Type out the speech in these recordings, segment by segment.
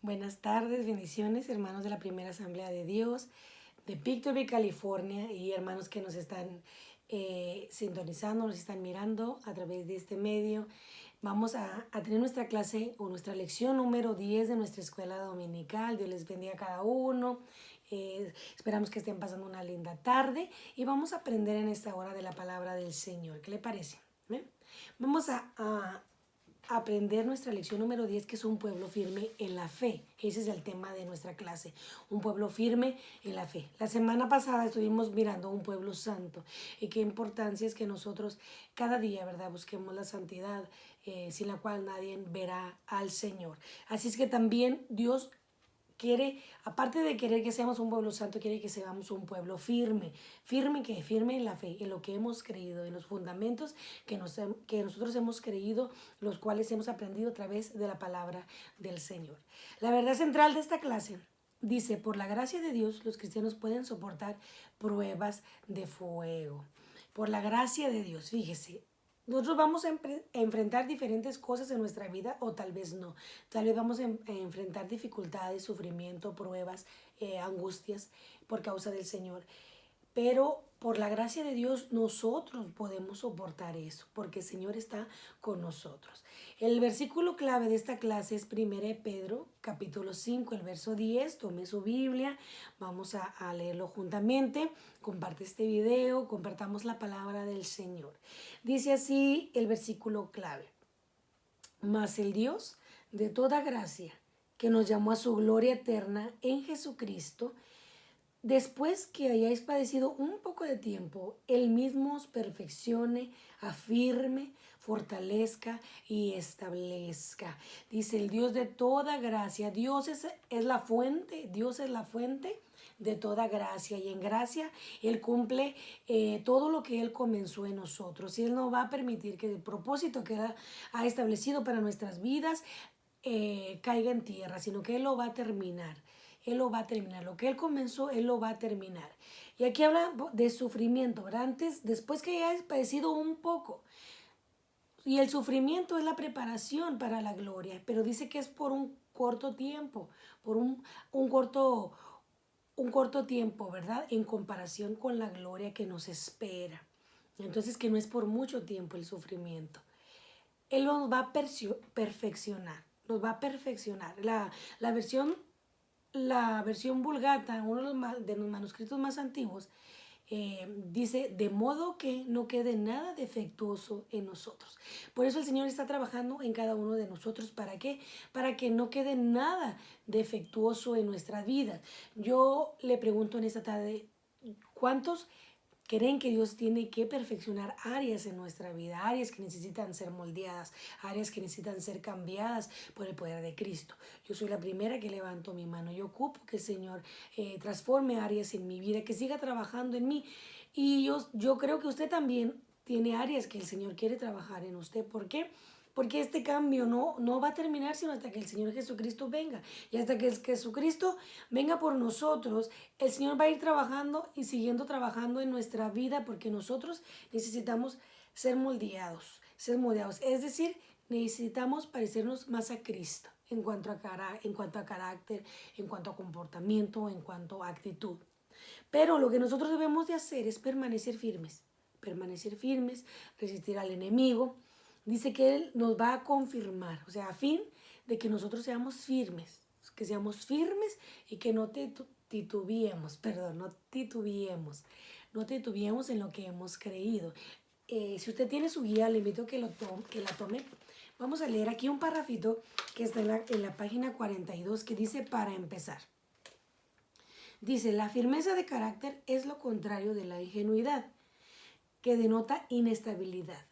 Buenas tardes, bendiciones, hermanos de la Primera Asamblea de Dios de Victorville, California, y hermanos que nos están sintonizando, nos están mirando a través de este medio. Vamos a tener nuestra clase o nuestra lección número 10 de nuestra escuela dominical. Dios les bendiga a cada uno. Esperamos que estén pasando una linda tarde y vamos a aprender en esta hora de la palabra del Señor. ¿Qué le parece? Vamos a aprender nuestra lección número 10, que es un pueblo firme en la fe. Ese es el tema de nuestra clase, un pueblo firme en la fe. La semana pasada estuvimos mirando un pueblo santo y qué importancia es que nosotros cada día, ¿verdad?, busquemos la santidad, sin la cual nadie verá al Señor. Así es que también Dios quiere, aparte de querer que seamos un pueblo santo, quiere que seamos un pueblo firme. Firme en la fe, en lo que hemos creído, en los fundamentos que nosotros hemos creído, los cuales hemos aprendido a través de la palabra del Señor. La verdad central de esta clase dice: por la gracia de Dios, los cristianos pueden soportar pruebas de fuego. Por la gracia de Dios, fíjese. Nosotros vamos a enfrentar diferentes cosas en nuestra vida, o tal vez no. Tal vez vamos a enfrentar dificultades, sufrimiento, pruebas, angustias por causa del Señor. Pero por la gracia de Dios nosotros podemos soportar eso, porque el Señor está con nosotros. El versículo clave de esta clase es 1 Pedro, capítulo 5, el verso 10. Tome su Biblia, vamos a leerlo juntamente. Comparte este video, compartamos la palabra del Señor. Dice así el versículo clave: mas el Dios de toda gracia, que nos llamó a su gloria eterna en Jesucristo, después que hayáis padecido un poco de tiempo, Él mismo os perfeccione, afirme, fortalezca y establezca. Dice el Dios de toda gracia. Dios es la fuente, Dios es la fuente de toda gracia, y en gracia Él cumple todo lo que Él comenzó en nosotros, y Él no va a permitir que el propósito que Él ha establecido para nuestras vidas caiga en tierra, sino que Él lo va a terminar. Él lo va a terminar. Lo que Él comenzó, Él lo va a terminar. Y aquí habla de sufrimiento, ¿verdad? Después que hayas padecido un poco. Y el sufrimiento es la preparación para la gloria, pero dice que es por un corto tiempo, por un corto tiempo, ¿verdad? En comparación con la gloria que nos espera. Entonces, que no es por mucho tiempo el sufrimiento. Él nos va a perfeccionar, nos va a perfeccionar. La versión Vulgata, uno de los manuscritos más antiguos, dice: de modo que no quede nada defectuoso en nosotros. Por eso el Señor está trabajando en cada uno de nosotros. ¿Para qué? Para que no quede nada defectuoso en nuestra vida. Yo le pregunto en esta tarde: ¿cuántos creen que Dios tiene que perfeccionar áreas en nuestra vida, áreas que necesitan ser moldeadas, áreas que necesitan ser cambiadas por el poder de Cristo? Yo soy la primera que levanto mi mano. Yo ocupo que el Señor transforme áreas en mi vida, que siga trabajando en mí. Y yo creo que usted también tiene áreas que el Señor quiere trabajar en usted. ¿Por qué? Porque este cambio no va a terminar sino hasta que el Señor Jesucristo venga. Y hasta que Jesucristo venga por nosotros, el Señor va a ir trabajando y siguiendo trabajando en nuestra vida, porque nosotros necesitamos ser moldeados, ser moldeados. Es decir, necesitamos parecernos más a Cristo en cuanto a carácter, en cuanto a comportamiento, en cuanto a actitud. Pero lo que nosotros debemos de hacer es permanecer firmes, resistir al enemigo. Dice que Él nos va a confirmar, o sea, a fin de que nosotros seamos firmes, y que no titubeemos, no titubeemos en lo que hemos creído. Si usted tiene su guía, le invito a que la tome. Vamos a leer aquí un parrafito que está en la página 42, que dice: para empezar. Dice: la firmeza de carácter es lo contrario de la ingenuidad, que denota inestabilidad.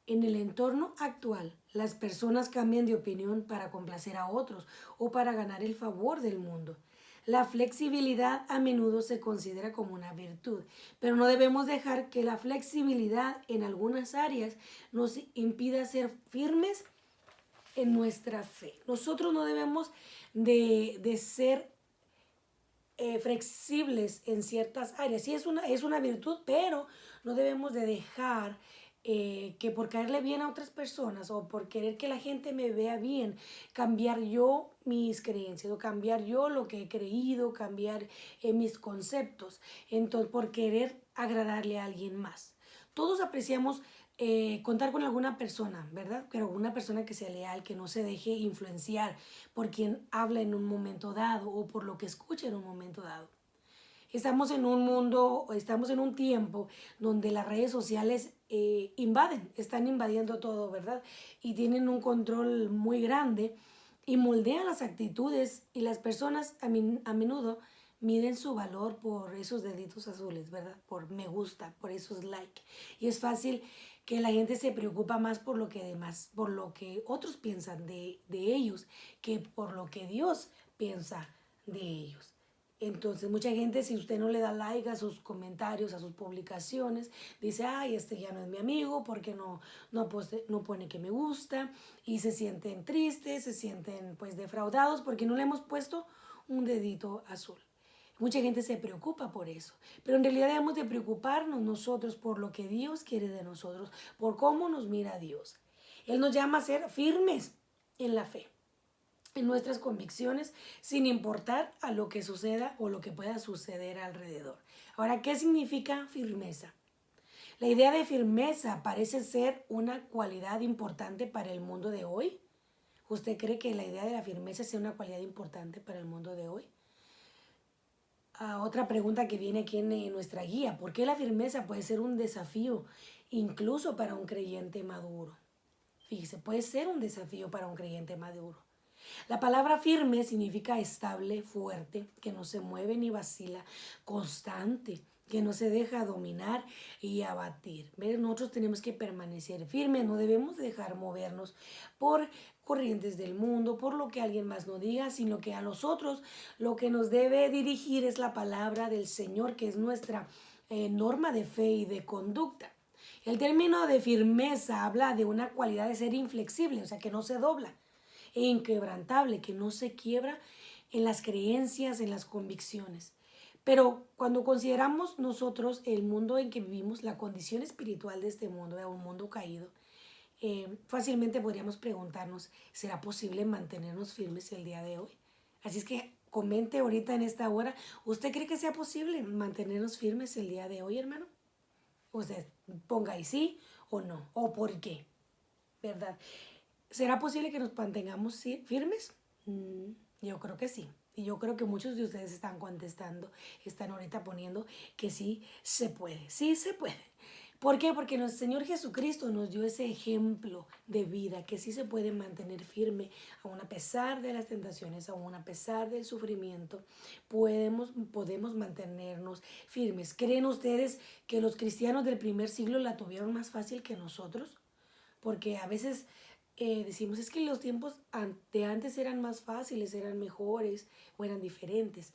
En el entorno actual, las personas cambian de opinión para complacer a otros o para ganar el favor del mundo. La flexibilidad a menudo se considera como una virtud, pero no debemos dejar que la flexibilidad en algunas áreas nos impida ser firmes en nuestra fe. Nosotros no debemos de ser flexibles en ciertas áreas. Sí, es una virtud, pero no debemos de dejar que por caerle bien a otras personas o por querer que la gente me vea bien, cambiar yo mis creencias o cambiar yo lo que he creído, cambiar mis conceptos, entonces por querer agradarle a alguien más. Todos apreciamos contar con alguna persona, ¿verdad? Pero una persona que sea leal, que no se deje influenciar por quien habla en un momento dado o por lo que escucha en un momento dado. Estamos en un mundo, estamos en un tiempo donde las redes sociales están invadiendo todo, ¿verdad? Y tienen un control muy grande y moldean las actitudes y las personas a menudo miden su valor por esos deditos azules, ¿verdad? Por me gusta, por esos like. Y es fácil que la gente se preocupa más por lo que demás, por lo que otros piensan de ellos, que por lo que Dios piensa de ellos. Entonces, mucha gente, si usted no le da like a sus comentarios, a sus publicaciones, dice, ay, este ya no es mi amigo porque no pone que me gusta y se sienten tristes, se sienten pues defraudados porque no le hemos puesto un dedito azul. Mucha gente se preocupa por eso, pero en realidad debemos de preocuparnos nosotros por lo que Dios quiere de nosotros, por cómo nos mira Dios. Él nos llama a ser firmes en la fe, en nuestras convicciones, sin importar a lo que suceda o lo que pueda suceder alrededor. Ahora, ¿qué significa firmeza? La idea de firmeza parece ser una cualidad importante para el mundo de hoy. ¿Usted cree que la idea de la firmeza sea una cualidad importante para el mundo de hoy? Otra pregunta que viene aquí en nuestra guía: ¿por qué la firmeza puede ser un desafío incluso para un creyente maduro? Fíjese, puede ser un desafío para un creyente maduro. La palabra firme significa estable, fuerte, que no se mueve ni vacila, constante, que no se deja dominar y abatir. ¿Ves? Nosotros tenemos que permanecer firmes, no debemos dejar movernos por corrientes del mundo, por lo que alguien más nos diga, sino que a nosotros lo que nos debe dirigir es la palabra del Señor, que es nuestra norma de fe y de conducta. El término de firmeza habla de una cualidad de ser inflexible, o sea, que no se dobla, e inquebrantable, que no se quiebra en las creencias, en las convicciones. Pero cuando consideramos nosotros el mundo en que vivimos, la condición espiritual de este mundo, un mundo caído, fácilmente podríamos preguntarnos, ¿será posible mantenernos firmes el día de hoy? Así es que comente ahorita en esta hora, ¿usted cree que sea posible mantenernos firmes el día de hoy, hermano? Usted ponga ahí sí o no, o por qué, ¿verdad? ¿Será posible que nos mantengamos firmes? Yo creo que sí. Y yo creo que muchos de ustedes están contestando, están ahorita poniendo que sí se puede. Sí se puede. ¿Por qué? Porque nuestro Señor Jesucristo nos dio ese ejemplo de vida, que sí se puede mantener firme, aun a pesar de las tentaciones, aun a pesar del sufrimiento, podemos mantenernos firmes. ¿Creen ustedes que los cristianos del primer siglo la tuvieron más fácil que nosotros? Porque a veces decimos, es que los tiempos de antes eran más fáciles, eran mejores o eran diferentes.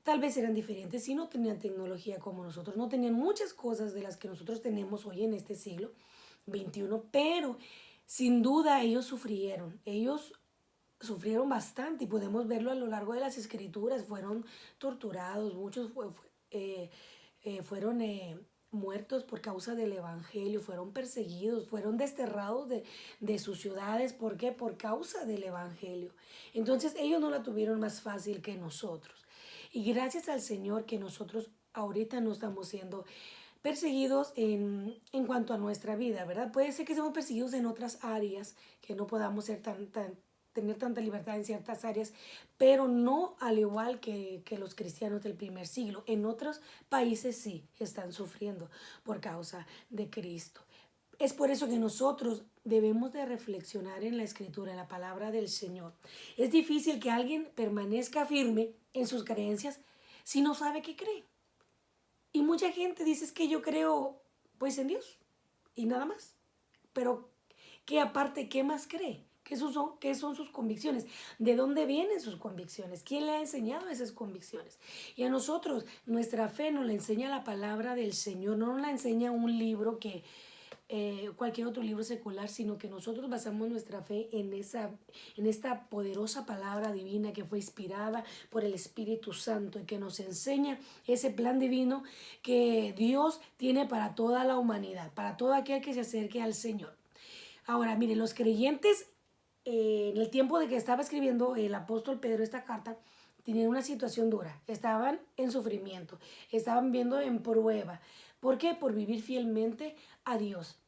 Tal vez eran diferentes si no tenían tecnología como nosotros, no tenían muchas cosas de las que nosotros tenemos hoy en este siglo XXI, pero sin duda ellos sufrieron bastante y podemos verlo a lo largo de las escrituras, fueron torturados, muchos fueron muertos por causa del evangelio, fueron perseguidos, fueron desterrados de sus ciudades. ¿Por qué? Por causa del evangelio. Entonces ellos no la tuvieron más fácil que nosotros. Y gracias al Señor que nosotros ahorita no estamos siendo perseguidos en cuanto a nuestra vida, ¿verdad? Puede ser que seamos perseguidos en otras áreas, que no podamos ser tener tanta libertad en ciertas áreas, pero no al igual que los cristianos del primer siglo. En otros países sí están sufriendo por causa de Cristo. Es por eso que nosotros debemos de reflexionar en la escritura, en la palabra del Señor. Es difícil que alguien permanezca firme en sus creencias si no sabe qué cree. Y mucha gente dice, es que yo creo pues en Dios y nada más. Pero ¿qué aparte, qué más cree? ¿Qué son sus convicciones? ¿De dónde vienen sus convicciones? ¿Quién le ha enseñado esas convicciones? Y a nosotros, nuestra fe nos la enseña la palabra del Señor, no nos la enseña un libro que cualquier otro libro secular, sino que nosotros basamos nuestra fe en esta poderosa palabra divina que fue inspirada por el Espíritu Santo y que nos enseña ese plan divino que Dios tiene para toda la humanidad, para todo aquel que se acerque al Señor. Ahora, miren, los creyentes, en el tiempo de que estaba escribiendo el apóstol Pedro esta carta, tenían una situación dura, estaban en sufrimiento, estaban viendo en prueba. ¿Por qué? Por vivir fielmente a Dios.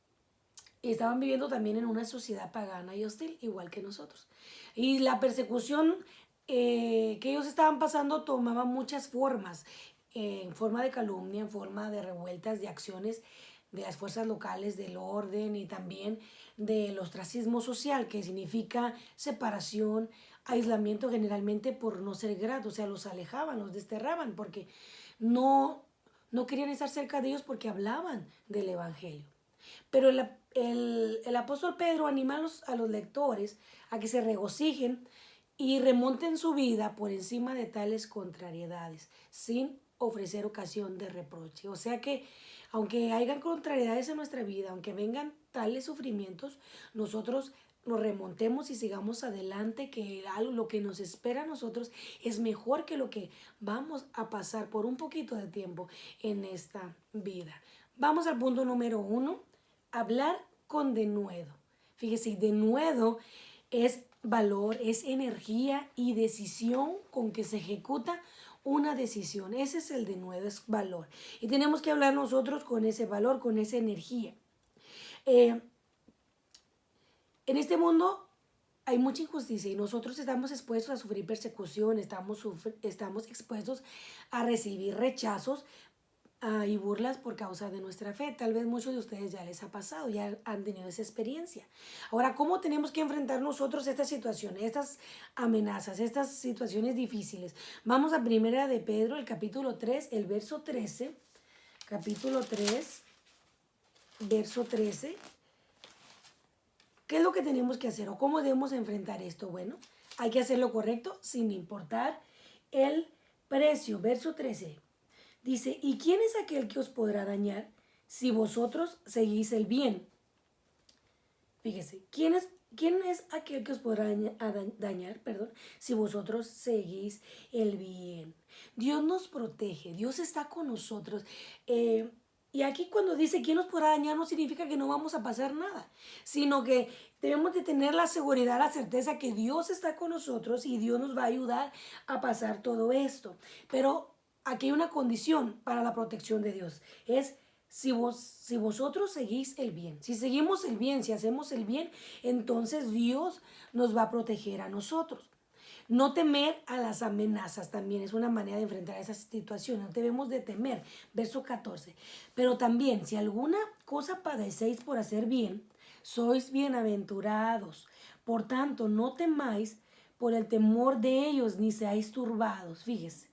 Y estaban viviendo también en una sociedad pagana y hostil, igual que nosotros. Y la persecución que ellos estaban pasando tomaba muchas formas, en forma de calumnia, en forma de revueltas, de acciones de las fuerzas locales, del orden y también del ostracismo social, que significa separación, aislamiento generalmente por no ser grato, o sea, los alejaban, los desterraban, porque no, no querían estar cerca de ellos porque hablaban del Evangelio. Pero el apóstol Pedro anima a los lectores a que se regocijen y remonten su vida por encima de tales contrariedades, sin ofrecer ocasión de reproche. O sea que, aunque hayan contrariedades en nuestra vida, aunque vengan tales sufrimientos, nosotros nos remontemos y sigamos adelante, que lo que nos espera a nosotros es mejor que lo que vamos a pasar por un poquito de tiempo en esta vida. Vamos al punto número 1, hablar con denuedo. Fíjese, denuedo es valor, es energía y decisión con que se ejecuta una decisión. Ese es el denuedo, es valor. Y tenemos que hablar nosotros con ese valor, con esa energía. En este mundo hay mucha injusticia y nosotros estamos expuestos a sufrir persecución, estamos expuestos a recibir rechazos y burlas por causa de nuestra fe. Tal vez muchos de ustedes ya les ha pasado, ya han tenido esa experiencia. Ahora, ¿cómo tenemos que enfrentar nosotros estas situaciones, estas amenazas, estas situaciones difíciles? Vamos a Primera de Pedro, el capítulo 3, el verso 13. Capítulo 3, verso 13. ¿Qué es lo que tenemos que hacer o cómo debemos enfrentar esto? Bueno, hay que hacer lo correcto sin importar el precio. Verso 13 dice, ¿y quién es aquel que os podrá dañar si vosotros seguís el bien? Fíjese, ¿quién es aquel que os podrá dañar, si vosotros seguís el bien? Dios nos protege, Dios está con nosotros. Y aquí cuando dice quién nos podrá dañar no significa que no vamos a pasar nada, sino que debemos de tener la seguridad, la certeza que Dios está con nosotros y Dios nos va a ayudar a pasar todo esto. Pero aquí hay una condición para la protección de Dios, es si vosotros seguís el bien, si seguimos el bien, si hacemos el bien, entonces Dios nos va a proteger a nosotros. No temer a las amenazas también es una manera de enfrentar esas situaciones. No debemos de temer. Verso 14. Pero también, si alguna cosa padecéis por hacer bien, sois bienaventurados. Por tanto, no temáis por el temor de ellos, ni seáis turbados. Fíjese.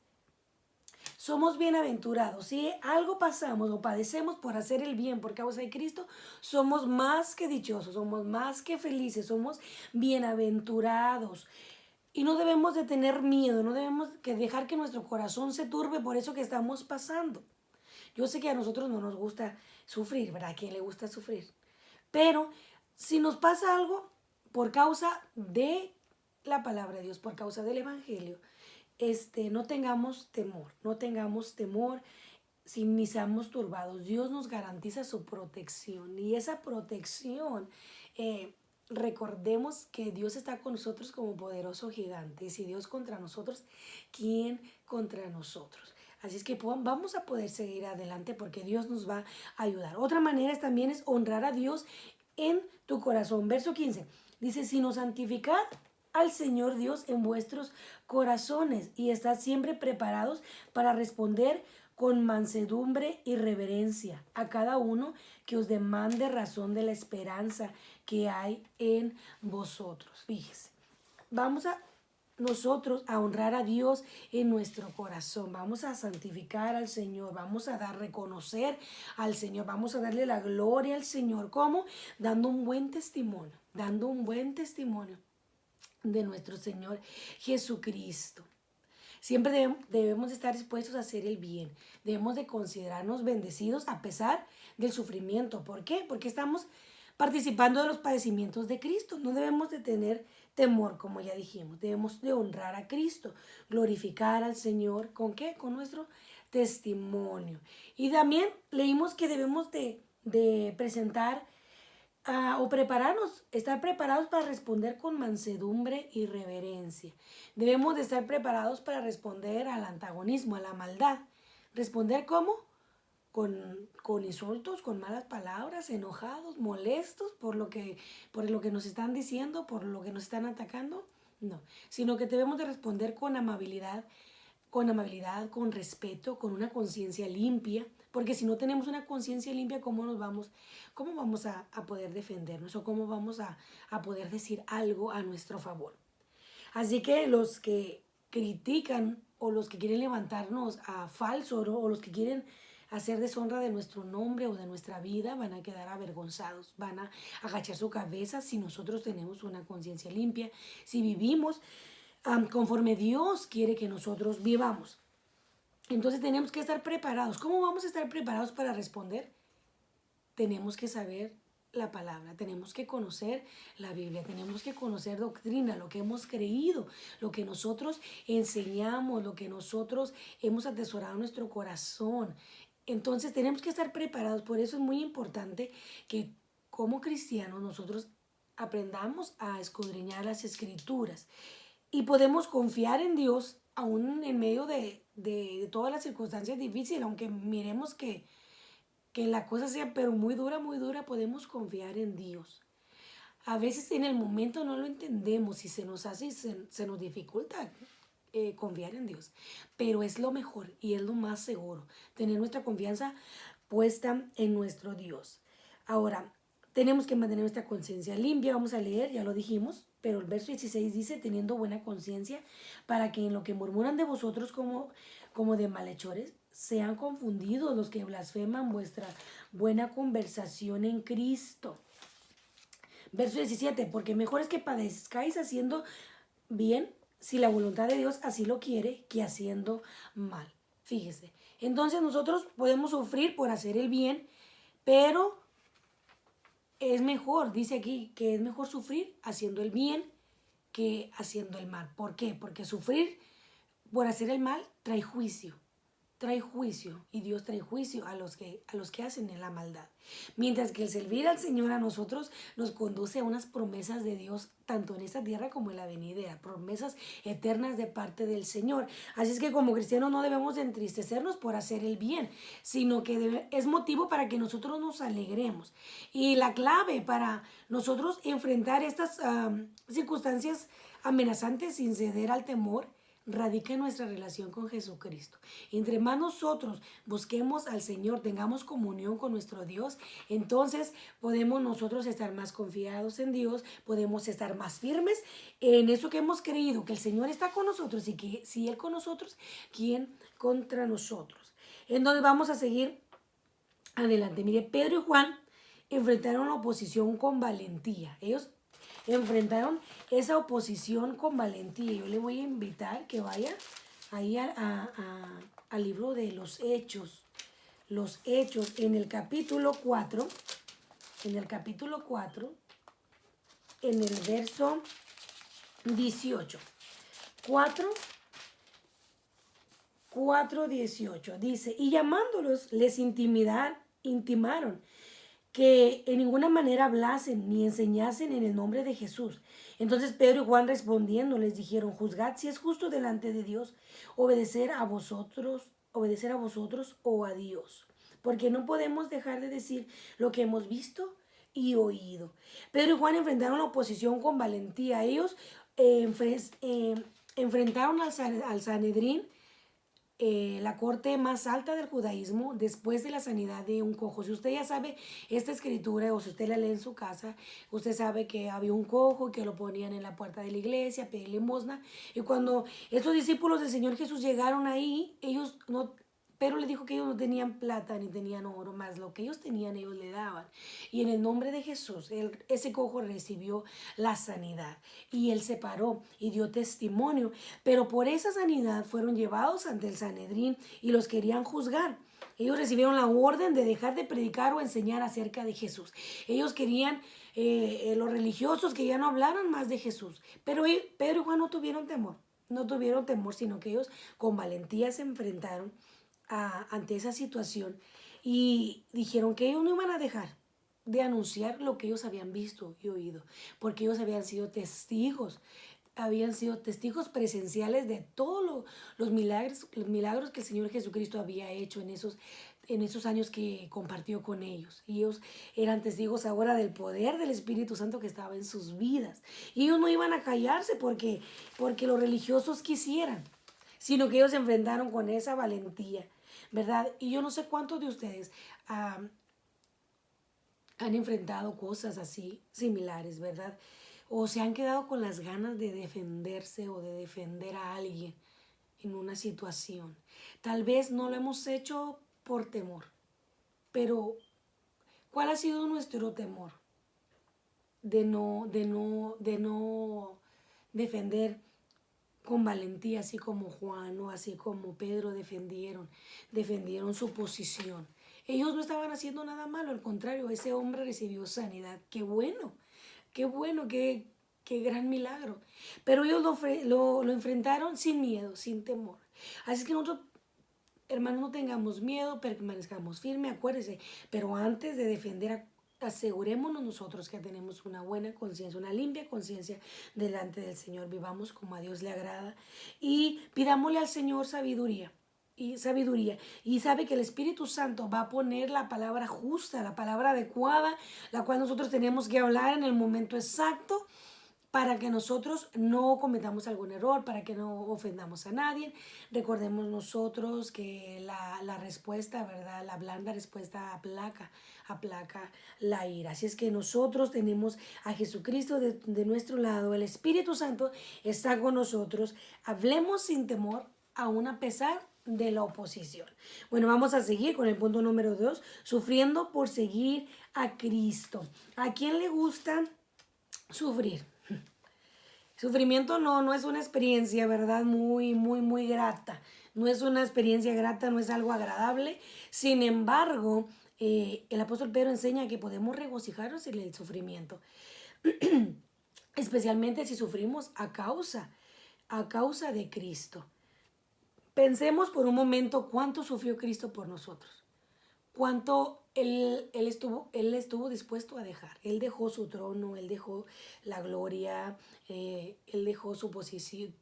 Somos bienaventurados. Si algo pasamos o padecemos por hacer el bien por causa de Cristo, somos más que dichosos, somos más que felices, somos bienaventurados. Y no debemos de tener miedo, no debemos que dejar que nuestro corazón se turbe por eso que estamos pasando. Yo sé que a nosotros no nos gusta sufrir, ¿verdad? ¿A quién le gusta sufrir? Pero si nos pasa algo por causa de la palabra de Dios, por causa del Evangelio, no tengamos temor, ni seamos turbados. Dios nos garantiza su protección y esa protección, recordemos que Dios está con nosotros como poderoso gigante. Y si Dios contra nosotros, ¿quién contra nosotros? Así es que vamos a poder seguir adelante porque Dios nos va a ayudar. Otra manera también es honrar a Dios en tu corazón. Verso 15 dice, sino santificad al Señor Dios en vuestros corazones y estad siempre preparados para responder con mansedumbre y reverencia a cada uno que os demande razón de la esperanza que hay en vosotros. Fíjese, vamos a nosotros a honrar a Dios en nuestro corazón, vamos a santificar al Señor, vamos a reconocer al Señor, vamos a darle la gloria al Señor. ¿Cómo? Dando un buen testimonio de nuestro Señor Jesucristo. Siempre debemos estar dispuestos a hacer el bien. Debemos de considerarnos bendecidos a pesar del sufrimiento. ¿Por qué? Porque estamos participando de los padecimientos de Cristo. No debemos de tener temor, como ya dijimos. Debemos de honrar a Cristo, glorificar al Señor. ¿Con qué? Con nuestro testimonio. Y también leímos que debemos de presentar o prepararnos, estar preparados para responder con mansedumbre y reverencia. Debemos de estar preparados para responder al antagonismo, a la maldad. ¿Responder cómo? Con insultos, con malas palabras, enojados, molestos por lo que nos están diciendo, por lo que nos están atacando. No, sino que debemos de responder con amabilidad, con respeto, con una conciencia limpia, porque si no tenemos una conciencia limpia, cómo vamos a poder defendernos o cómo vamos a poder decir algo a nuestro favor? Así que los que critican o los que quieren levantarnos a falso, ¿no? O los que quieren hacer deshonra de nuestro nombre o de nuestra vida van a quedar avergonzados, van a agachar su cabeza si nosotros tenemos una conciencia limpia, si vivimos conforme Dios quiere que nosotros vivamos. Entonces tenemos que estar preparados. ¿Cómo vamos a estar preparados para responder? Tenemos que saber la palabra, tenemos que conocer la Biblia, tenemos que conocer doctrina, lo que hemos creído, lo que nosotros enseñamos, lo que nosotros hemos atesorado en nuestro corazón. Entonces tenemos que estar preparados. Por eso es muy importante que como cristianos nosotros aprendamos a escudriñar las escrituras y podemos confiar en Dios aún en medio de todas las circunstancias difíciles, aunque miremos que la cosa sea pero muy dura, podemos confiar en Dios. A veces en el momento no lo entendemos y se nos hace y se nos dificulta confiar en Dios, pero es lo mejor y es lo más seguro, tener nuestra confianza puesta en nuestro Dios. Ahora, tenemos que mantener nuestra conciencia limpia, vamos a leer, ya lo dijimos, pero el verso 16 dice, teniendo buena conciencia, para que en lo que murmuran de vosotros como de malhechores, sean confundidos los que blasfeman vuestra buena conversación en Cristo. Verso 17, porque mejor es que padezcáis haciendo bien, si la voluntad de Dios así lo quiere, que haciendo mal. Fíjese, entonces nosotros podemos sufrir por hacer el bien, pero es mejor, dice aquí, que es mejor sufrir haciendo el bien que haciendo el mal. ¿Por qué? Porque sufrir por hacer el mal trae juicio y Dios trae juicio a los que hacen la maldad. Mientras que el servir al Señor a nosotros nos conduce a unas promesas de Dios, tanto en esta tierra como en la venidera, promesas eternas de parte del Señor. Así es que como cristianos no debemos de entristecernos por hacer el bien, sino que es motivo para que nosotros nos alegremos. Y la clave para nosotros enfrentar estas circunstancias amenazantes sin ceder al temor radica en nuestra relación con Jesucristo. Entre más nosotros busquemos al Señor, tengamos comunión con nuestro Dios, entonces podemos nosotros estar más confiados en Dios, podemos estar más firmes en eso que hemos creído, que el Señor está con nosotros y que si Él con nosotros, ¿quién contra nosotros? Entonces vamos a seguir adelante. Mire, Pedro y Juan enfrentaron la oposición con valentía. Ellos enfrentaron esa oposición con valentía. Yo le voy a invitar que vaya ahí al libro de los Hechos. Los Hechos en el capítulo 4. En el capítulo 4. En el verso 18. 4:18 dice, y llamándolos les intimaron que en ninguna manera hablasen ni enseñasen en el nombre de Jesús. Entonces Pedro y Juan respondiendo les dijeron, juzgad si es justo delante de Dios obedecer a vosotros o a Dios, porque no podemos dejar de decir lo que hemos visto y oído. Pedro y Juan enfrentaron la oposición con valentía. Ellos enfrentaron al Sanedrín, la corte más alta del judaísmo, después de la sanidad de un cojo. Si usted ya sabe esta escritura o si usted la lee en su casa, usted sabe que había un cojo que lo ponían en la puerta de la iglesia, pedían limosna. Y cuando estos discípulos del Señor Jesús llegaron ahí, ellos no Pedro le dijo que ellos no tenían plata ni tenían oro, más lo que ellos tenían ellos le daban. Y en el nombre de Jesús, ese cojo recibió la sanidad y él se paró y dio testimonio. Pero por esa sanidad fueron llevados ante el Sanedrín y los querían juzgar. Ellos recibieron la orden de dejar de predicar o enseñar acerca de Jesús. Ellos querían, los religiosos que ya no hablaran más de Jesús. Pero Pedro y Juan no tuvieron temor. No tuvieron temor, sino que ellos con valentía se enfrentaron ante esa situación y dijeron que ellos no iban a dejar de anunciar lo que ellos habían visto y oído, porque ellos habían sido testigos presenciales de todos los milagros que el Señor Jesucristo había hecho en esos años que compartió con ellos. Y ellos eran testigos ahora del poder del Espíritu Santo que estaba en sus vidas. Y ellos no iban a callarse porque los religiosos quisieran, sino que ellos se enfrentaron con esa valentía, ¿verdad? Y yo no sé cuántos de ustedes han enfrentado cosas así, similares, ¿verdad? O se han quedado con las ganas de defenderse o de defender a alguien en una situación. Tal vez no lo hemos hecho por temor, pero ¿cuál ha sido nuestro temor? De no defender con valentía, así como Juan o así como Pedro defendieron su posición. Ellos no estaban haciendo nada malo, al contrario, ese hombre recibió sanidad. Qué bueno, qué gran milagro. Pero ellos lo enfrentaron sin miedo, sin temor. Así que nosotros, hermanos, no tengamos miedo, permanezcamos firmes, acuérdense. Pero antes de defender, asegurémonos nosotros que tenemos una buena conciencia, una limpia conciencia delante del Señor. Vivamos como a Dios le agrada y pidámosle al Señor sabiduría. Y sabe que el Espíritu Santo va a poner la palabra justa, la palabra adecuada, la cual nosotros tenemos que hablar en el momento exacto para que nosotros no cometamos algún error, para que no ofendamos a nadie. Recordemos nosotros que la respuesta, ¿verdad? La blanda respuesta aplaca la ira. Así es que nosotros tenemos a Jesucristo de nuestro lado, el Espíritu Santo está con nosotros. Hablemos sin temor, aún a pesar de la oposición. Bueno, vamos a seguir con el punto número 2, sufriendo por seguir a Cristo. ¿A quién le gusta sufrir? Sufrimiento no es una experiencia, ¿verdad? Muy grata. No es una experiencia grata, no es algo agradable. Sin embargo, el apóstol Pedro enseña que podemos regocijarnos en el sufrimiento, especialmente si sufrimos a causa de Cristo. Pensemos por un momento cuánto sufrió Cristo por nosotros, cuánto él estuvo dispuesto a dejar. Él dejó su trono, él dejó la gloria, él dejó su posición,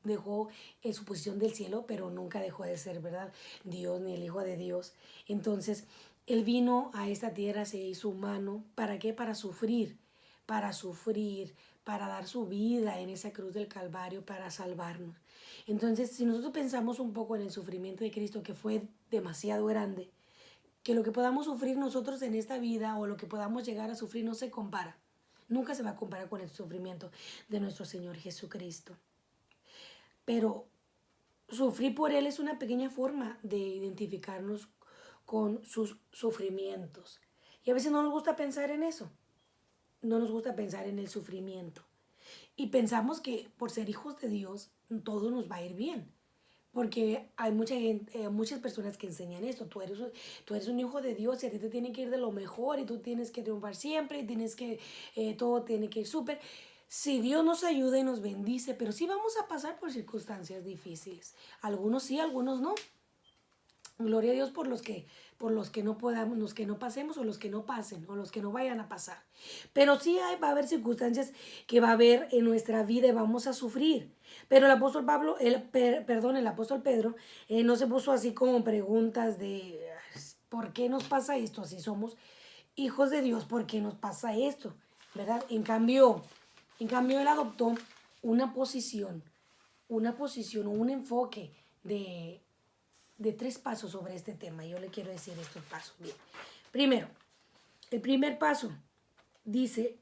su posición del cielo, pero nunca dejó de ser, ¿verdad?, Dios ni el Hijo de Dios. Entonces, él vino a esta tierra, se hizo humano. ¿Para qué? Para sufrir, para dar su vida en esa cruz del Calvario, para salvarnos. Entonces, si nosotros pensamos un poco en el sufrimiento de Cristo, que fue demasiado grande, que lo que podamos sufrir nosotros en esta vida o lo que podamos llegar a sufrir no se compara. Nunca se va a comparar con el sufrimiento de nuestro Señor Jesucristo. Pero sufrir por Él es una pequeña forma de identificarnos con sus sufrimientos. Y a veces no nos gusta pensar en eso. No nos gusta pensar en el sufrimiento. Y pensamos que por ser hijos de Dios todo nos va a ir bien. Porque hay muchas personas que enseñan esto. Tú eres un hijo de Dios y a ti te tiene que ir de lo mejor y tú tienes que triunfar siempre y todo tiene que ir súper. Si Dios nos ayuda y nos bendice, pero sí vamos a pasar por circunstancias difíciles. Algunos sí, algunos no. Gloria a Dios por los que no podamos, los que no pasemos o los que no pasen o los que no vayan a pasar. Pero sí va a haber circunstancias que va a haber en nuestra vida y vamos a sufrir. Pero el apóstol el apóstol Pedro no se puso así como preguntas de ¿por qué nos pasa esto? Si somos hijos de Dios, ¿por qué nos pasa esto? ¿Verdad? En cambio él adoptó una posición o un enfoque de 3 pasos sobre este tema. Yo le quiero decir estos pasos. Bien. Primero, el primer paso dice,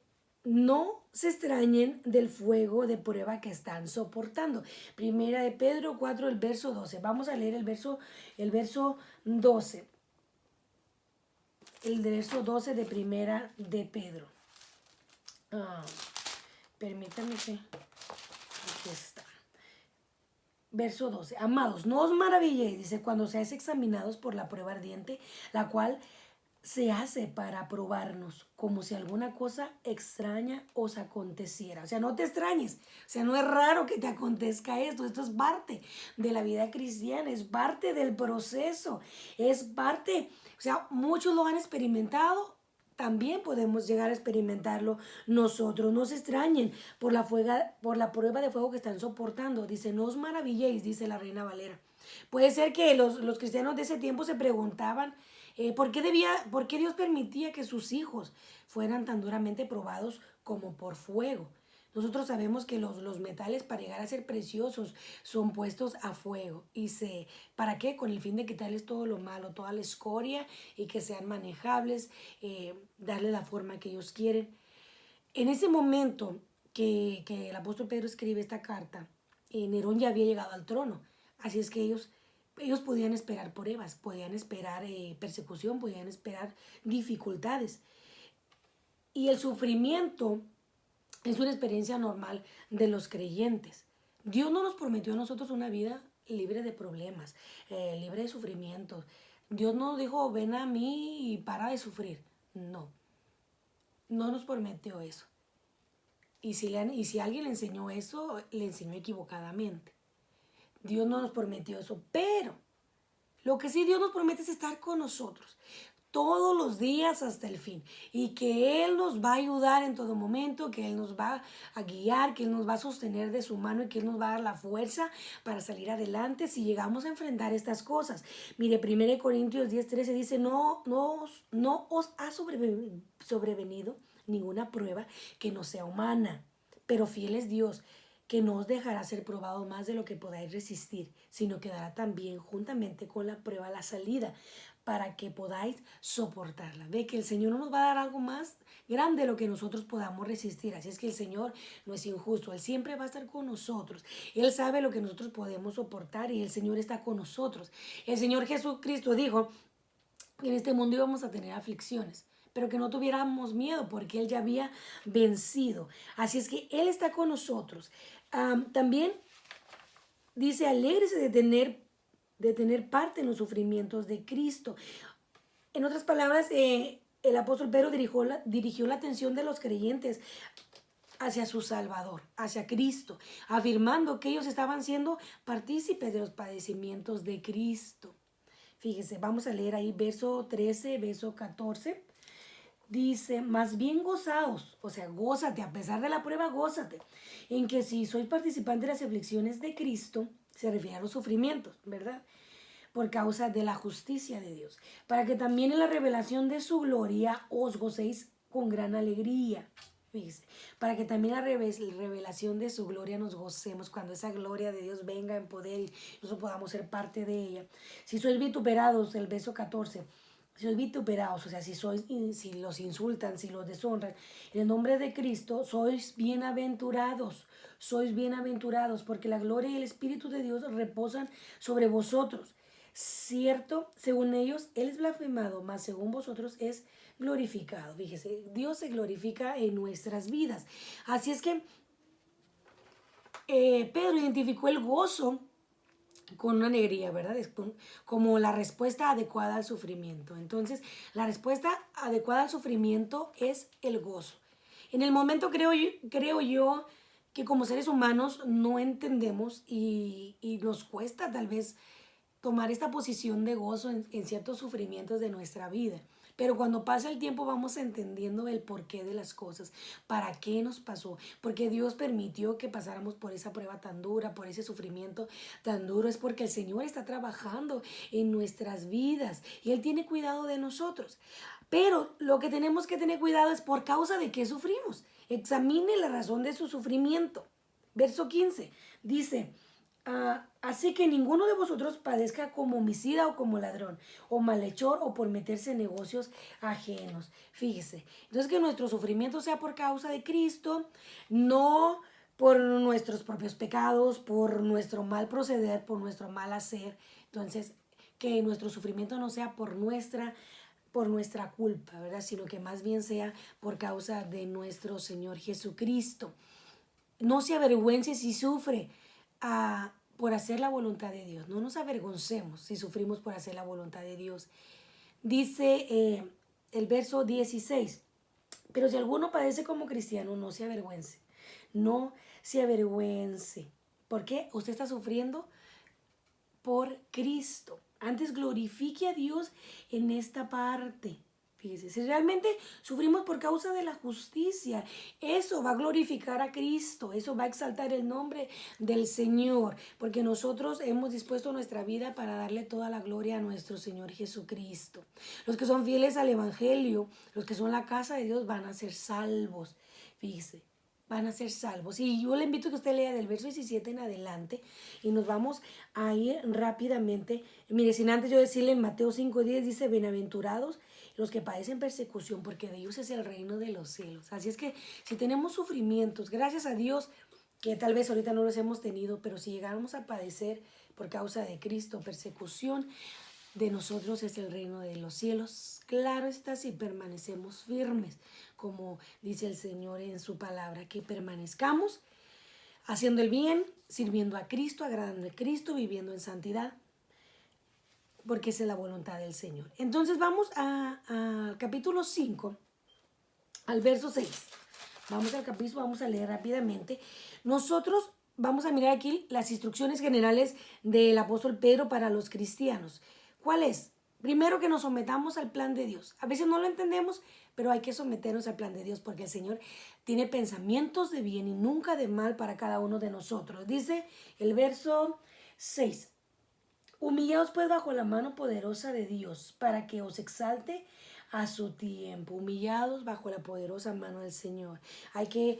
no se extrañen del fuego de prueba que están soportando. Primera de Pedro 4, el verso 12. Vamos a leer el verso 12. El verso 12 de Primera de Pedro. Permítanme que... Aquí está. Verso 12. Amados, no os maravilléis, dice, cuando seáis examinados por la prueba ardiente, la cual se hace para probarnos, como si alguna cosa extraña os aconteciera. O sea, no te extrañes. O sea, no es raro que te acontezca esto. Esto es parte de la vida cristiana, es parte del proceso, es parte, o sea, muchos lo han experimentado. También podemos llegar a experimentarlo nosotros. No se extrañen por la prueba de fuego que están soportando. Dice, no os maravilléis, dice la Reina Valera. Puede ser que los cristianos de ese tiempo se preguntaban por qué Dios permitía que sus hijos fueran tan duramente probados como por fuego. Nosotros sabemos que los metales para llegar a ser preciosos son puestos a fuego. ¿Para qué? Con el fin de quitarles todo lo malo, toda la escoria y que sean manejables, darle la forma que ellos quieren. En ese momento que el apóstol Pedro escribe esta carta, Nerón ya había llegado al trono. Así es que ellos podían esperar pruebas, podían esperar persecución, podían esperar dificultades. Y el sufrimiento es una experiencia normal de los creyentes. Dios no nos prometió a nosotros una vida libre de problemas, libre de sufrimientos. Dios no dijo, ven a mí y para de sufrir. No, no nos prometió eso. Y si alguien le enseñó eso, le enseñó equivocadamente. Dios no nos prometió eso, pero lo que sí Dios nos promete es estar con nosotros todos los días hasta el fin y que Él nos va a ayudar en todo momento, que Él nos va a guiar, que Él nos va a sostener de su mano y que Él nos va a dar la fuerza para salir adelante si llegamos a enfrentar estas cosas. Mire, 1 Corintios 10:13 dice, no os ha sobrevenido ninguna prueba que no sea humana, pero fiel es Dios, que no os dejará ser probado más de lo que podáis resistir, sino que dará también juntamente con la prueba la salida para que podáis soportarla. Ve que el Señor no nos va a dar algo más grande de lo que nosotros podamos resistir. Así es que el Señor no es injusto. Él siempre va a estar con nosotros. Él sabe lo que nosotros podemos soportar y el Señor está con nosotros. El Señor Jesucristo dijo que en este mundo íbamos a tener aflicciones, pero que no tuviéramos miedo porque Él ya había vencido. Así es que Él está con nosotros. También dice, alégrese de tener parte en los sufrimientos de Cristo. En otras palabras, el apóstol Pedro dirigió la atención de los creyentes hacia su Salvador, hacia Cristo, afirmando que ellos estaban siendo partícipes de los padecimientos de Cristo. Fíjese, vamos a leer ahí verso 13, verso 14. Dice, más bien gozaos, o sea, gózate, a pesar de la prueba, gózate, en que si sois participantes de las aflicciones de Cristo, se refiere a los sufrimientos, ¿verdad? Por causa de la justicia de Dios, para que también en la revelación de su gloria os gocéis con gran alegría. Fíjese, para que también la revelación de su gloria nos gocemos cuando esa gloria de Dios venga en poder y nosotros podamos ser parte de ella. Si sois vituperados, el verso 14, si sois vituperados, o sea, si los insultan, si los deshonran, en el nombre de Cristo, sois bienaventurados, porque la gloria y el Espíritu de Dios reposan sobre vosotros. Cierto, según ellos, Él es blasfemado, mas según vosotros es glorificado. Fíjese, Dios se glorifica en nuestras vidas. Así es que Pedro identificó el gozo con una alegría, ¿verdad? Es como la respuesta adecuada al sufrimiento. Entonces, la respuesta adecuada al sufrimiento es el gozo. En el momento creo yo que como seres humanos no entendemos y nos cuesta tal vez tomar esta posición de gozo en ciertos sufrimientos de nuestra vida. Pero cuando pasa el tiempo vamos entendiendo el porqué de las cosas, para qué nos pasó, porque Dios permitió que pasáramos por esa prueba tan dura, por ese sufrimiento tan duro. Es porque el Señor está trabajando en nuestras vidas y Él tiene cuidado de nosotros. Pero lo que tenemos que tener cuidado es por causa de qué sufrimos. Examine la razón de su sufrimiento. Verso 15 dice, Así que ninguno de vosotros padezca como homicida o como ladrón, o malhechor, o por meterse en negocios ajenos. Fíjese. Entonces, que nuestro sufrimiento sea por causa de Cristo, no por nuestros propios pecados, por nuestro mal proceder, por nuestro mal hacer. Entonces, que nuestro sufrimiento no sea por nuestra culpa, ¿verdad? Sino que más bien sea por causa de nuestro Señor Jesucristo. No se avergüence si sufre por hacer la voluntad de Dios. No nos avergoncemos si sufrimos por hacer la voluntad de Dios. Dice el verso 16, pero si alguno padece como cristiano, no se avergüence. No se avergüence. ¿Por qué? Usted está sufriendo por Cristo. Antes glorifique a Dios en esta parte. Fíjese, si realmente sufrimos por causa de la justicia, eso va a glorificar a Cristo, eso va a exaltar el nombre del Señor, porque nosotros hemos dispuesto nuestra vida para darle toda la gloria a nuestro Señor Jesucristo. Los que son fieles al Evangelio, los que son la casa de Dios, van a ser salvos. Fíjese, van a ser salvos. Y yo le invito a que usted lea del verso 17 en adelante y nos vamos a ir rápidamente. Mire, sin antes yo decirle en Mateo 5:10 dice, bienaventurados los que padecen persecución, porque de ellos es el reino de los cielos. Así es que si tenemos sufrimientos, gracias a Dios, que tal vez ahorita no los hemos tenido, pero si llegáramos a padecer por causa de Cristo persecución, de nosotros es el reino de los cielos. Claro está, si permanecemos firmes, como dice el Señor en su palabra, que permanezcamos haciendo el bien, sirviendo a Cristo, agradando a Cristo, viviendo en santidad, porque esa es la voluntad del Señor. Entonces vamos al capítulo 5, al verso 6. Vamos al capítulo, vamos a leer rápidamente. Nosotros vamos a mirar aquí las instrucciones generales del apóstol Pedro para los cristianos. ¿Cuál es? Primero, que nos sometamos al plan de Dios. A veces no lo entendemos, pero hay que someternos al plan de Dios porque el Señor tiene pensamientos de bien y nunca de mal para cada uno de nosotros. Dice el verso 6. Humillaos pues bajo la mano poderosa de Dios para que os exalte a su tiempo. Humillados bajo la poderosa mano del Señor. Hay que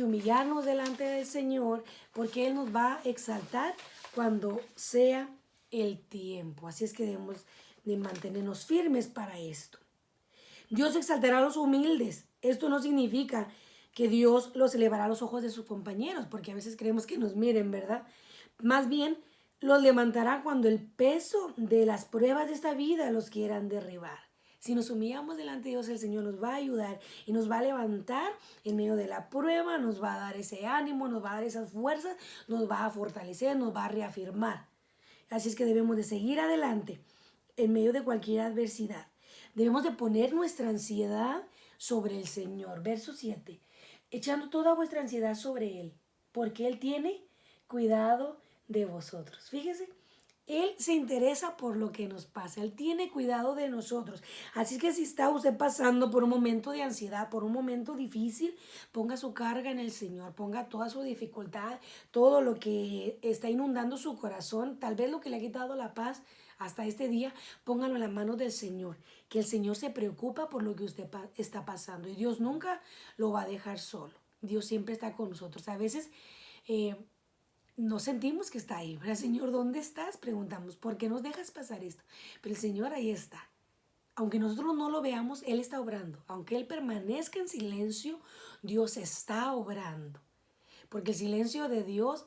humillarnos delante del Señor porque Él nos va a exaltar cuando sea el tiempo. Así es que debemos de mantenernos firmes para esto. Dios exaltará a los humildes. Esto no significa que Dios los elevará a los ojos de sus compañeros, porque a veces creemos que nos miren, ¿verdad? Más bien, los levantará cuando el peso de las pruebas de esta vida los quieran derribar. Si nos humillamos delante de Dios, el Señor nos va a ayudar y nos va a levantar en medio de la prueba, nos va a dar ese ánimo, nos va a dar esas fuerzas, nos va a fortalecer, nos va a reafirmar. Así es que debemos de seguir adelante en medio de cualquier adversidad. Debemos de poner nuestra ansiedad sobre el Señor. Verso 7. Echando toda vuestra ansiedad sobre Él, porque Él tiene cuidado de vosotros. Fíjese, Él se interesa por lo que nos pasa. Él tiene cuidado de nosotros. Así que si está usted pasando por un momento de ansiedad, por un momento difícil, ponga su carga en el Señor, ponga toda su dificultad, todo lo que está inundando su corazón, tal vez lo que le ha quitado la paz hasta este día, póngalo en las manos del Señor, que el Señor se preocupa por lo que usted está pasando y Dios nunca lo va a dejar solo. Dios siempre está con nosotros. A veces no sentimos que está ahí, ¿verdad? Señor, ¿dónde estás? Preguntamos, ¿por qué nos dejas pasar esto? Pero el Señor ahí está. Aunque nosotros no lo veamos, Él está obrando. Aunque Él permanezca en silencio, Dios está obrando. Porque el silencio de Dios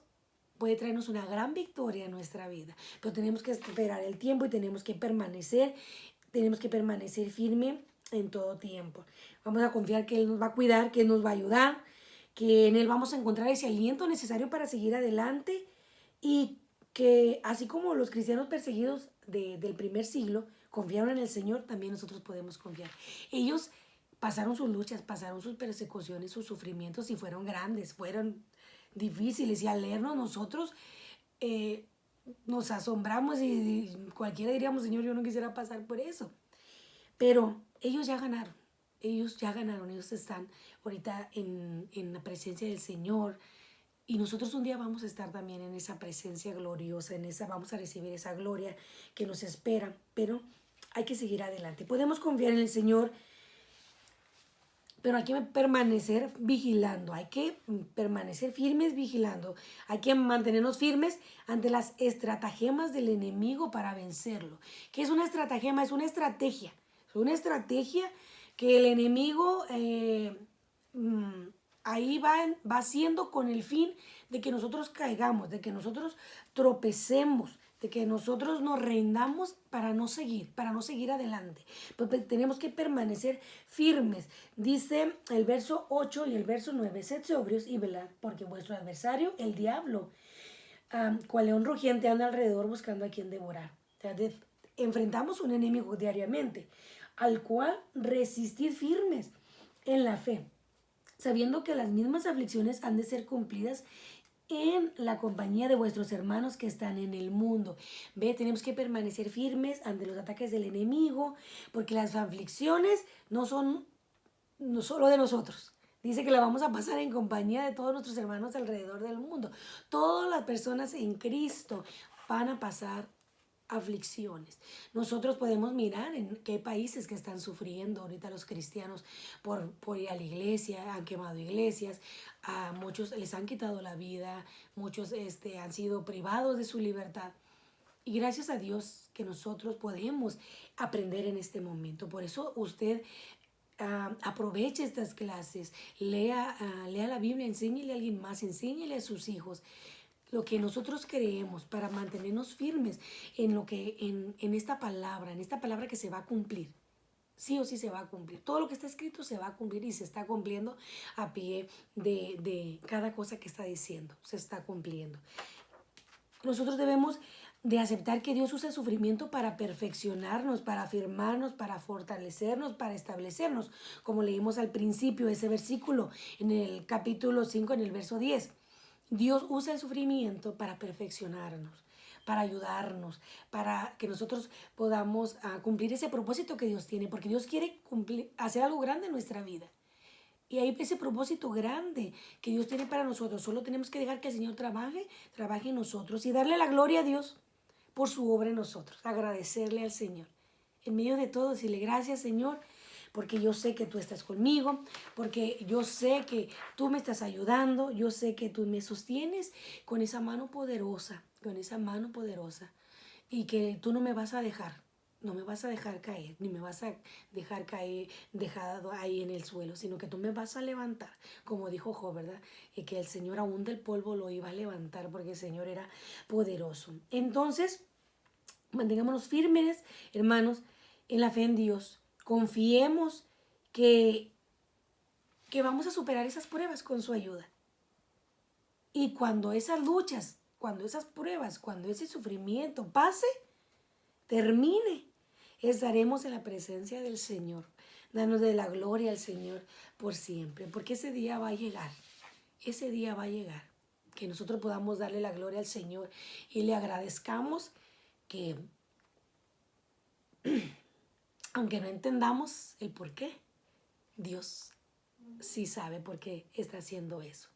puede traernos una gran victoria en nuestra vida. Pero tenemos que esperar el tiempo y tenemos que permanecer firme en todo tiempo. Vamos a confiar que Él nos va a cuidar, que Él nos va a ayudar, que en Él vamos a encontrar ese aliento necesario para seguir adelante y que así como los cristianos perseguidos del primer siglo confiaron en el Señor, también nosotros podemos confiar. Ellos pasaron sus luchas, pasaron sus persecuciones, sus sufrimientos y fueron grandes, fueron difíciles y al leernos nosotros nos asombramos y cualquiera diríamos, Señor, yo no quisiera pasar por eso. Pero ellos ya ganaron. Ellos ya ganaron, ellos están ahorita en la presencia del Señor y nosotros un día vamos a estar también en esa presencia gloriosa, vamos a recibir esa gloria que nos espera, pero hay que seguir adelante. Podemos confiar en el Señor pero hay que permanecer vigilando, hay que permanecer firmes vigilando, hay que mantenernos firmes ante las estratagemas del enemigo para vencerlo. ¿Qué es una estratagema? Es una estrategia que el enemigo ahí va haciendo con el fin de que nosotros caigamos, de que nosotros tropecemos, de que nosotros nos rindamos para no seguir adelante. Pues tenemos que permanecer firmes. Dice el verso 8 y el verso 9, sed sobrios y velad, porque vuestro adversario, el diablo, cual león rugiente, anda alrededor buscando a quien devorar. O sea, enfrentamos un enemigo diariamente, al cual resistir firmes en la fe, sabiendo que las mismas aflicciones han de ser cumplidas en la compañía de vuestros hermanos que están en el mundo. Ve, tenemos que permanecer firmes ante los ataques del enemigo, porque las aflicciones no son no solo de nosotros. Dice que la vamos a pasar en compañía de todos nuestros hermanos alrededor del mundo. Todas las personas en Cristo van a pasar aflicciones. Nosotros podemos mirar en qué países que están sufriendo ahorita los cristianos por ir a la iglesia, han quemado iglesias, a muchos les han quitado la vida, muchos han sido privados de su libertad. Y gracias a Dios que nosotros podemos aprender en este momento. Por eso usted aproveche estas clases, lea la Biblia, enséñele a alguien más, enséñele a sus hijos lo que nosotros creemos para mantenernos firmes en lo que en esta palabra que se va a cumplir. Sí o sí se va a cumplir. Todo lo que está escrito se va a cumplir y se está cumpliendo a pie de cada cosa que está diciendo. Se está cumpliendo. Nosotros debemos de aceptar que Dios usa el sufrimiento para perfeccionarnos, para afirmarnos, para fortalecernos, para establecernos, como leímos al principio de ese versículo en el capítulo 5, en el verso 10. Dios usa el sufrimiento para perfeccionarnos, para ayudarnos, para que nosotros podamos cumplir ese propósito que Dios tiene, porque Dios quiere hacer algo grande en nuestra vida. Y hay ese propósito grande que Dios tiene para nosotros. Solo tenemos que dejar que el Señor trabaje en nosotros y darle la gloria a Dios por su obra en nosotros. Agradecerle al Señor. En medio de todo, decirle gracias, Señor, porque yo sé que tú estás conmigo, porque yo sé que tú me estás ayudando, yo sé que tú me sostienes con esa mano poderosa, y que tú no me vas a dejar. No me vas a dejar caer, ni me vas a dejar caer dejado ahí en el suelo, sino que tú me vas a levantar, como dijo Job, ¿verdad? Y que el Señor aún del polvo lo iba a levantar porque el Señor era poderoso. Entonces, mantengámonos firmes, hermanos, en la fe en Dios. Confiemos que vamos a superar esas pruebas con su ayuda. Y cuando esas luchas, cuando esas pruebas, cuando ese sufrimiento pase, termine, estaremos en la presencia del Señor. Danos de la gloria al Señor por siempre, porque ese día va a llegar. Ese día va a llegar. Que nosotros podamos darle la gloria al Señor y le agradezcamos que, aunque no entendamos el por qué, Dios sí sabe por qué está haciendo eso.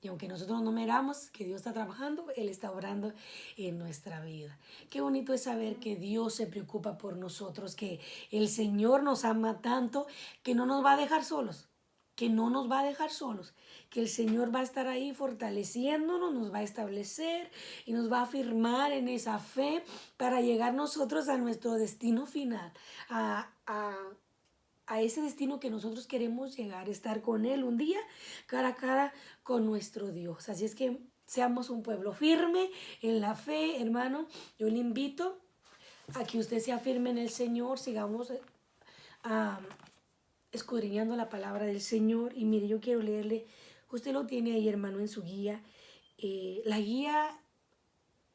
Y aunque nosotros no miramos que Dios está trabajando, Él está obrando en nuestra vida. Qué bonito es saber que Dios se preocupa por nosotros, que el Señor nos ama tanto, que no nos va a dejar solos, que no nos va a dejar solos, que el Señor va a estar ahí fortaleciéndonos, nos va a establecer y nos va a afirmar en esa fe para llegar nosotros a nuestro destino final, a ese destino que nosotros queremos llegar, estar con Él un día, cara a cara con nuestro Dios. Así es que seamos un pueblo firme en la fe, hermano. Yo le invito a que usted sea firme en el Señor, sigamos escudriñando la palabra del Señor. Y mire, yo quiero leerle, usted lo tiene ahí, hermano, en su guía. La guía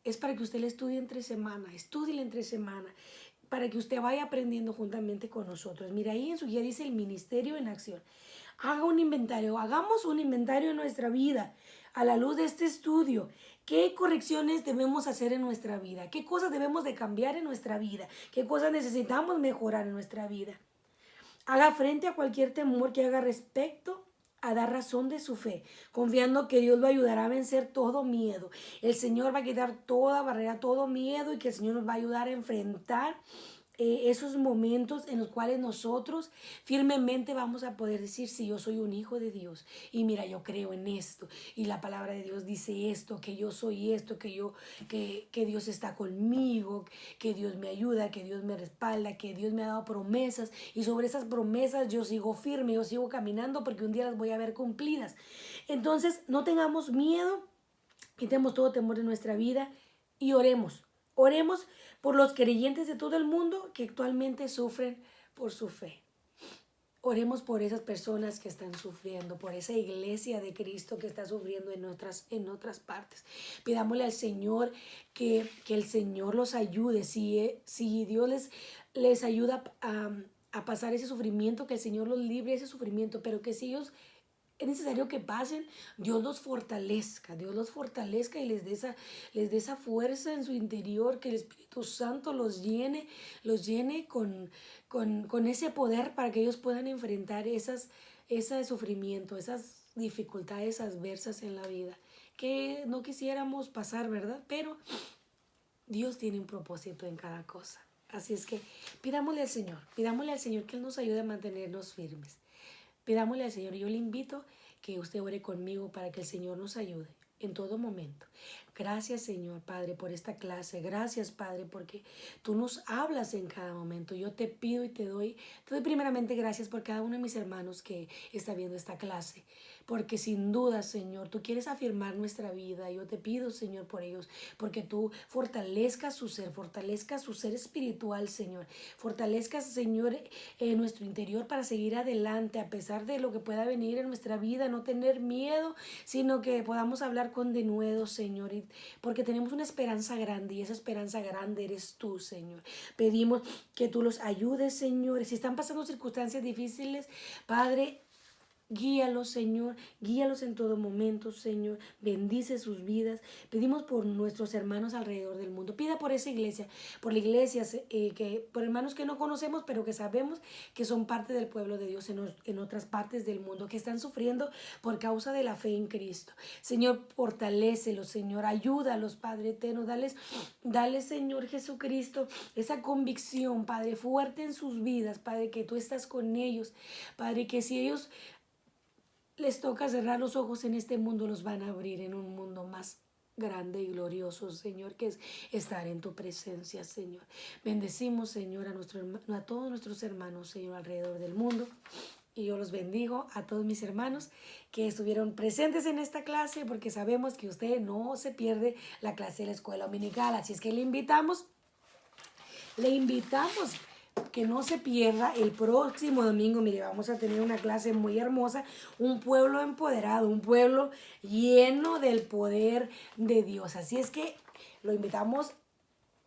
es para que usted la estudie entre semana, estúdiela entre semana, para que usted vaya aprendiendo juntamente con nosotros. Mira, ahí en su guía dice el ministerio en acción. Haga un inventario, hagamos un inventario de nuestra vida a la luz de este estudio. ¿Qué correcciones debemos hacer en nuestra vida? ¿Qué cosas debemos de cambiar en nuestra vida? ¿Qué cosas necesitamos mejorar en nuestra vida? Haga frente a cualquier temor que haga respecto a dar razón de su fe, confiando que Dios lo ayudará a vencer todo miedo. El Señor va a quitar toda barrera, todo miedo, y que el Señor nos va a ayudar a enfrentar esos momentos en los cuales nosotros firmemente vamos a poder decir, si yo soy un hijo de Dios y mira, yo creo en esto y la palabra de Dios dice esto, que yo soy esto, que Dios está conmigo, que Dios me ayuda, que Dios me respalda, que Dios me ha dado promesas y sobre esas promesas yo sigo firme, yo sigo caminando porque un día las voy a ver cumplidas. Entonces, no tengamos miedo, quitemos todo temor de nuestra vida y oremos. Oremos por los creyentes de todo el mundo que actualmente sufren por su fe. Oremos por esas personas que están sufriendo, por esa iglesia de Cristo que está sufriendo en otras partes. Pidámosle al Señor que el Señor los ayude. Si Dios les ayuda a pasar ese sufrimiento, que el Señor los libre de ese sufrimiento, pero que si ellos es necesario que pasen, Dios los fortalezca y les dé esa fuerza en su interior, que el Espíritu Santo los llene con ese poder para que ellos puedan enfrentar ese sufrimiento, esas dificultades adversas en la vida, que no quisiéramos pasar, ¿verdad? Pero Dios tiene un propósito en cada cosa. Así es que pidámosle al Señor que Él nos ayude a mantenernos firmes. Pidámosle al Señor. Yo le invito que usted ore conmigo para que el Señor nos ayude en todo momento. Gracias, Señor Padre, por esta clase. Gracias, Padre, porque tú nos hablas en cada momento. Yo te pido y te doy primeramente gracias por cada uno de mis hermanos que está viendo esta clase. Porque sin duda, Señor, tú quieres afirmar nuestra vida. Yo te pido, Señor, por ellos, porque tú fortalezcas su ser espiritual, Señor. Fortalezcas, Señor, nuestro interior para seguir adelante a pesar de lo que pueda venir en nuestra vida, no tener miedo, sino que podamos hablar con denuedo, Señor, porque tenemos una esperanza grande y esa esperanza grande eres tú, Señor. Pedimos que tú los ayudes, Señor. Si están pasando circunstancias difíciles, Padre, guíalos, Señor, guíalos en todo momento, Señor, bendice sus vidas. Pedimos por nuestros hermanos alrededor del mundo. Pida por esa iglesia, por la iglesia, por hermanos que no conocemos, pero que sabemos que son parte del pueblo de Dios en otras partes del mundo, que están sufriendo por causa de la fe en Cristo. Señor, fortalécelos, Señor, ayúdalos, Padre eterno, dale, Señor Jesucristo, esa convicción, Padre, fuerte en sus vidas, Padre, que tú estás con ellos, Padre, que si ellos les toca cerrar los ojos en este mundo, los van a abrir en un mundo más grande y glorioso, Señor, que es estar en tu presencia, Señor. Bendecimos, Señor, a todos nuestros hermanos, Señor, alrededor del mundo. Y yo los bendigo a todos mis hermanos que estuvieron presentes en esta clase, porque sabemos que usted no se pierde la clase de la escuela dominical. Así es que le invitamos que no se pierda el próximo domingo. Mire, vamos a tener una clase muy hermosa, un pueblo empoderado, un pueblo lleno del poder de Dios. Así es que lo invitamos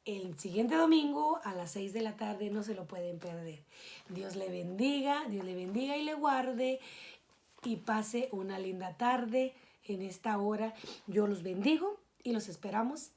el siguiente domingo a las 6 de la tarde, no se lo pueden perder. Dios le bendiga y le guarde y pase una linda tarde en esta hora. Yo los bendigo y los esperamos